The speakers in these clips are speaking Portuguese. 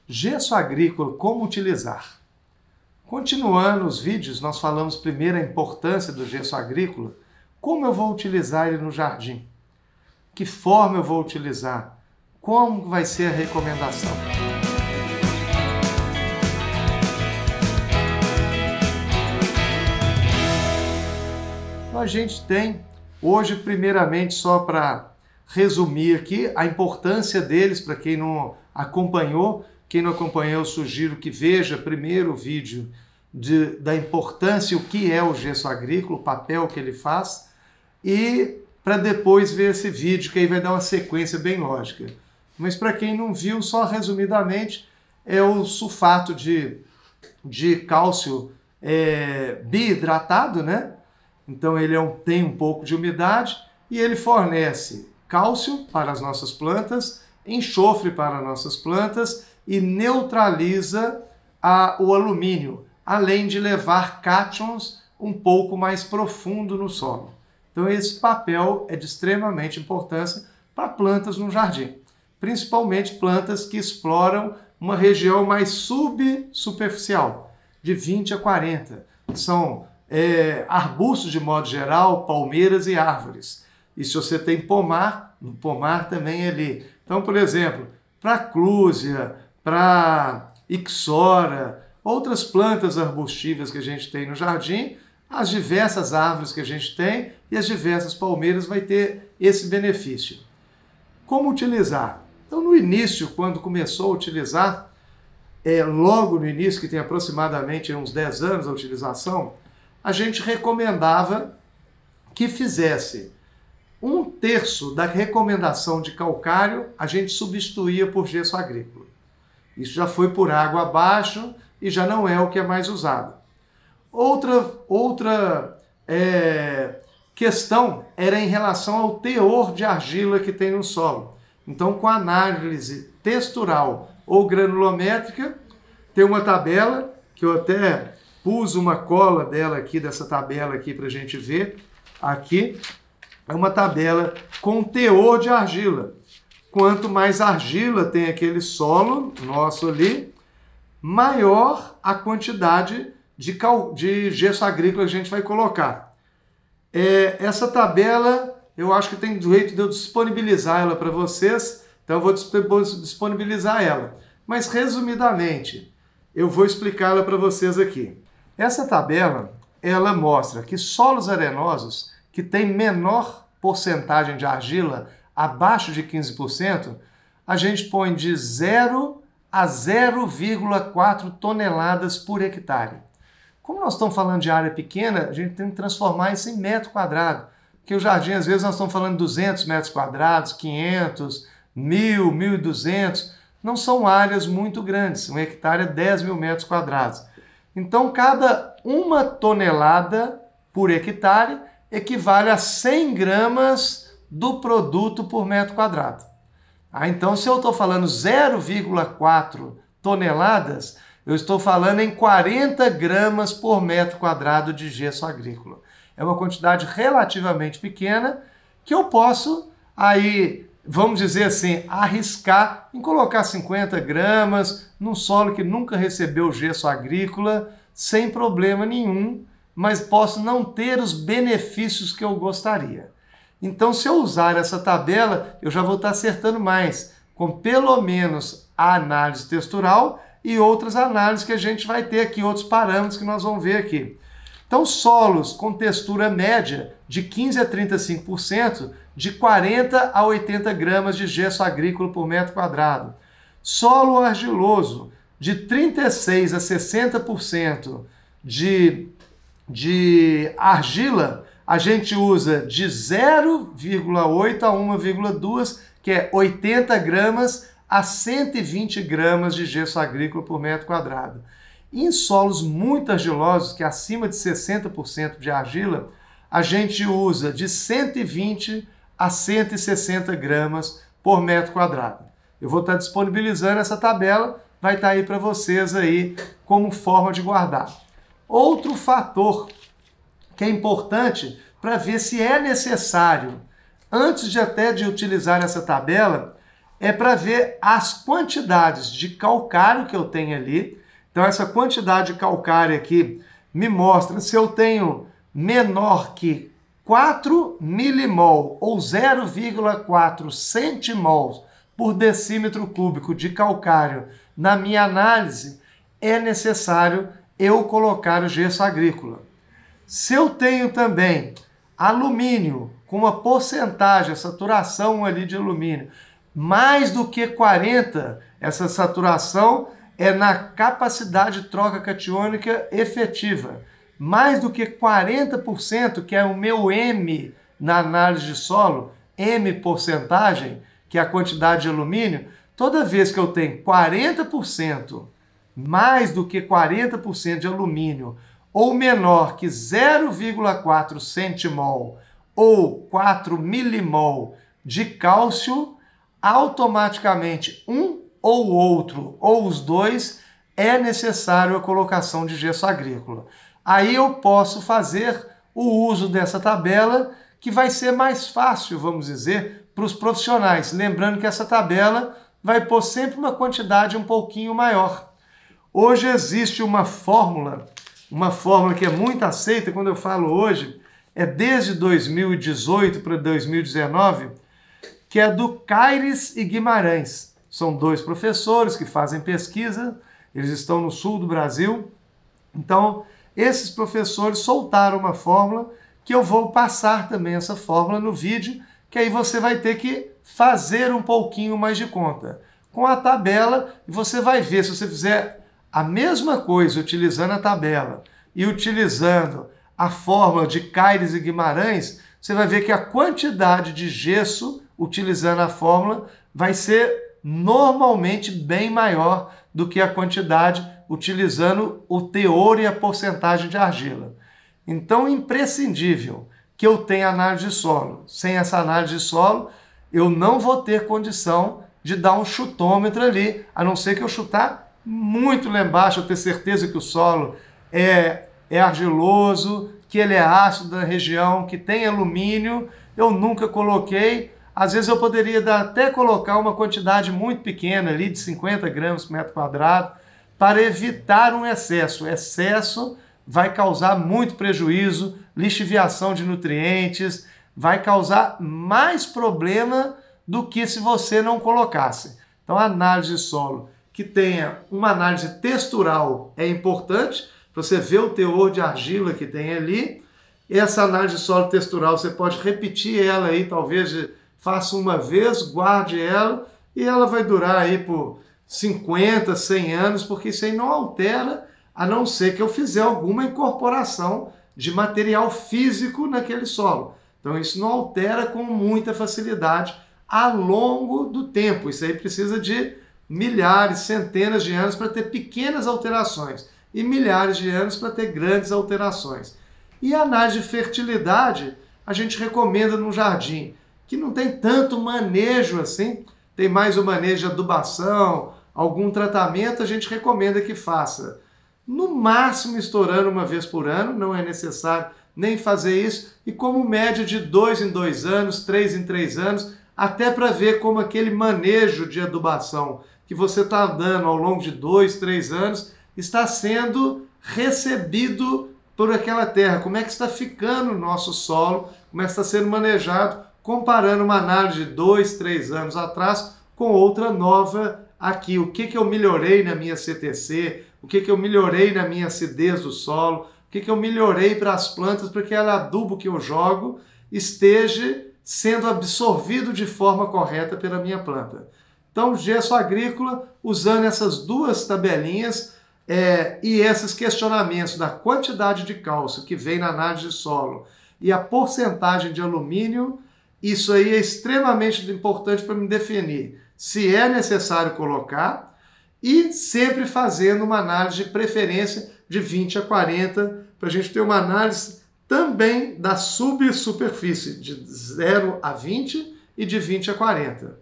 Gesso agrícola, como utilizar? Continuando os vídeos, nós falamos primeiro a importância do gesso agrícola. Como eu vou utilizar ele no jardim? Que forma eu vou utilizar? Como vai ser a recomendação? Então, a gente tem hoje, primeiramente, só para resumir aqui, a importância deles, para quem não acompanhou. Quem não acompanhou, eu sugiro que veja primeiro o vídeo da importância, o que é o gesso agrícola, o papel que ele faz, e para depois ver esse vídeo, que aí vai dar uma sequência bem lógica. Mas para quem não viu, só resumidamente, é o sulfato de cálcio biidratado, né? Então ele tem um pouco de umidade e ele fornece cálcio para as nossas plantas, enxofre para as nossas plantas e neutraliza o alumínio, além de levar cátions um pouco mais profundo no solo. Então esse papel é de extremamente importância para plantas no jardim, principalmente plantas que exploram uma região mais subsuperficial, de 20 a 40. São arbustos de modo geral, palmeiras e árvores. E se você tem pomar, no pomar também é ali. Então, por exemplo, para clúzia, para ixora, outras plantas arbustivas que a gente tem no jardim, as diversas árvores que a gente tem e as diversas palmeiras vai ter esse benefício. Como utilizar? Então, no início, quando começou a utilizar, logo no início, que tem aproximadamente uns 10 anos a utilização, a gente recomendava que fizesse 1/3 da recomendação de calcário, a gente substituía por gesso agrícola. Isso já foi por água abaixo e já não é o que é mais usado. Outra questão era em relação ao teor de argila que tem no solo. Então, com a análise textural ou granulométrica, tem uma tabela, que eu até pus uma cola dela aqui, dessa tabela aqui para a gente ver. Aqui é uma tabela com teor de argila. Quanto mais argila tem aquele solo nosso ali, maior a quantidade de gesso agrícola que a gente vai colocar. Essa tabela, eu acho que tem jeito de eu disponibilizar ela para vocês, então eu vou disponibilizar ela. Mas, resumidamente, eu vou explicá-la para vocês aqui. Essa tabela, ela mostra que solos arenosos que têm menor porcentagem de argila, abaixo de 15%, a gente põe de 0 a 0,4 toneladas por hectare. Como nós estamos falando de área pequena, a gente tem que transformar isso em metro quadrado. Porque o jardim, às vezes, nós estamos falando de 200 metros quadrados, 500, 1.000, 1.200. Não são áreas muito grandes. Um hectare é 10 mil metros quadrados. Então, cada 1 tonelada por hectare equivale a 100 gramas do produto por metro quadrado. Então, se eu estou falando 0,4 toneladas, eu estou falando em 40 gramas por metro quadrado de gesso agrícola. É uma quantidade relativamente pequena que eu posso, aí, vamos dizer assim, arriscar em colocar 50 gramas num solo que nunca recebeu gesso agrícola, sem problema nenhum, mas posso não ter os benefícios que eu gostaria. Então, se eu usar essa tabela, eu já vou estar acertando mais, com pelo menos a análise textural e outras análises que a gente vai ter aqui, outros parâmetros que nós vamos ver aqui. Então, solos com textura média de 15 a 35%, de 40 a 80 gramas de gesso agrícola por metro quadrado. Solo argiloso, de 36 a 60% de argila, a gente usa de 0,8 a 1,2, que é 80 gramas a 120 gramas de gesso agrícola por metro quadrado. Em solos muito argilosos, que é acima de 60% de argila, a gente usa de 120 a 160 gramas por metro quadrado. Eu vou estar disponibilizando essa tabela, vai estar aí para vocês aí como forma de guardar. Outro fator que é importante para ver se é necessário, antes de até de utilizar essa tabela, é para ver as quantidades de calcário que eu tenho ali. Então essa quantidade de calcário aqui me mostra se eu tenho menor que 4 milimol ou 0,4 centimol por decímetro cúbico de calcário na minha análise, é necessário eu colocar o gesso agrícola. Se eu tenho também alumínio com uma porcentagem, a saturação ali de alumínio, mais do que 40, essa saturação é na capacidade de troca catiônica efetiva. Mais do que 40%, que é o meu M na análise de solo, M porcentagem, que é a quantidade de alumínio, toda vez que eu tenho 40%, mais do que 40% de alumínio, ou menor que 0,4 centimol ou 4 milimol de cálcio, automaticamente um ou outro, ou os dois, é necessário a colocação de gesso agrícola. Aí eu posso fazer o uso dessa tabela, que vai ser mais fácil, vamos dizer, para os profissionais. Lembrando que essa tabela vai pôr sempre uma quantidade um pouquinho maior. Hoje existe uma fórmula que é muito aceita, quando eu falo hoje, é desde 2018 para 2019, que é do Caires e Guimarães. São dois professores que fazem pesquisa, eles estão no sul do Brasil. Então, esses professores soltaram uma fórmula que eu vou passar também essa fórmula no vídeo, que aí você vai ter que fazer um pouquinho mais de conta. Com a tabela, você vai ver, se você fizer a mesma coisa utilizando a tabela e utilizando a fórmula de Caires e Guimarães, você vai ver que a quantidade de gesso utilizando a fórmula vai ser normalmente bem maior do que a quantidade utilizando o teor e a porcentagem de argila. Então, imprescindível que eu tenha análise de solo. Sem essa análise de solo, eu não vou ter condição de dar um chutômetro ali, a não ser que eu chutar muito lá embaixo, eu ter certeza que o solo é argiloso, que ele é ácido na região, que tem alumínio. Eu nunca coloquei. Às vezes eu poderia até colocar uma quantidade muito pequena ali, de 50 gramas por metro quadrado, para evitar um excesso. O excesso vai causar muito prejuízo, lixiviação de nutrientes, vai causar mais problema do que se você não colocasse. Então, a análise de solo que tenha uma análise textural é importante, para você ver o teor de argila que tem ali. Essa análise de solo textural, você pode repetir ela aí, talvez faça uma vez, guarde ela, e ela vai durar aí por 50, 100 anos, porque isso aí não altera, a não ser que eu fizer alguma incorporação de material físico naquele solo. Então isso não altera com muita facilidade ao longo do tempo. Isso aí precisa de milhares, centenas de anos para ter pequenas alterações e milhares de anos para ter grandes alterações. E a análise de fertilidade a gente recomenda no jardim, que não tem tanto manejo assim, tem mais o manejo de adubação, algum tratamento, a gente recomenda que faça. No máximo estourando uma vez por ano, não é necessário nem fazer isso, e como média de 2 em 2 anos, 3 em 3 anos, até para ver como aquele manejo de adubação que você está dando ao longo de 2, 3 anos está sendo recebido por aquela terra, como é que está ficando o nosso solo, como é que está sendo manejado, comparando uma análise de 2, 3 anos atrás com outra nova aqui. O que eu melhorei na minha CTC, o que eu melhorei na minha acidez do solo, o que eu melhorei para as plantas, para que aquele adubo que eu jogo esteja sendo absorvido de forma correta pela minha planta. Então, gesso agrícola, usando essas duas tabelinhas e esses questionamentos da quantidade de cálcio que vem na análise de solo e a porcentagem de alumínio, isso aí é extremamente importante para me definir se é necessário colocar, e sempre fazendo uma análise de preferência de 20 a 40, para a gente ter uma análise também da subsuperfície, de 0 a 20 e de 20 a 40.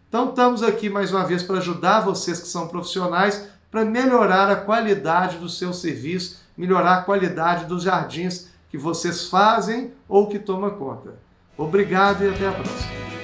Então estamos aqui mais uma vez para ajudar vocês que são profissionais para melhorar a qualidade do seu serviço, melhorar a qualidade dos jardins que vocês fazem ou que tomam conta. Obrigado e até a próxima.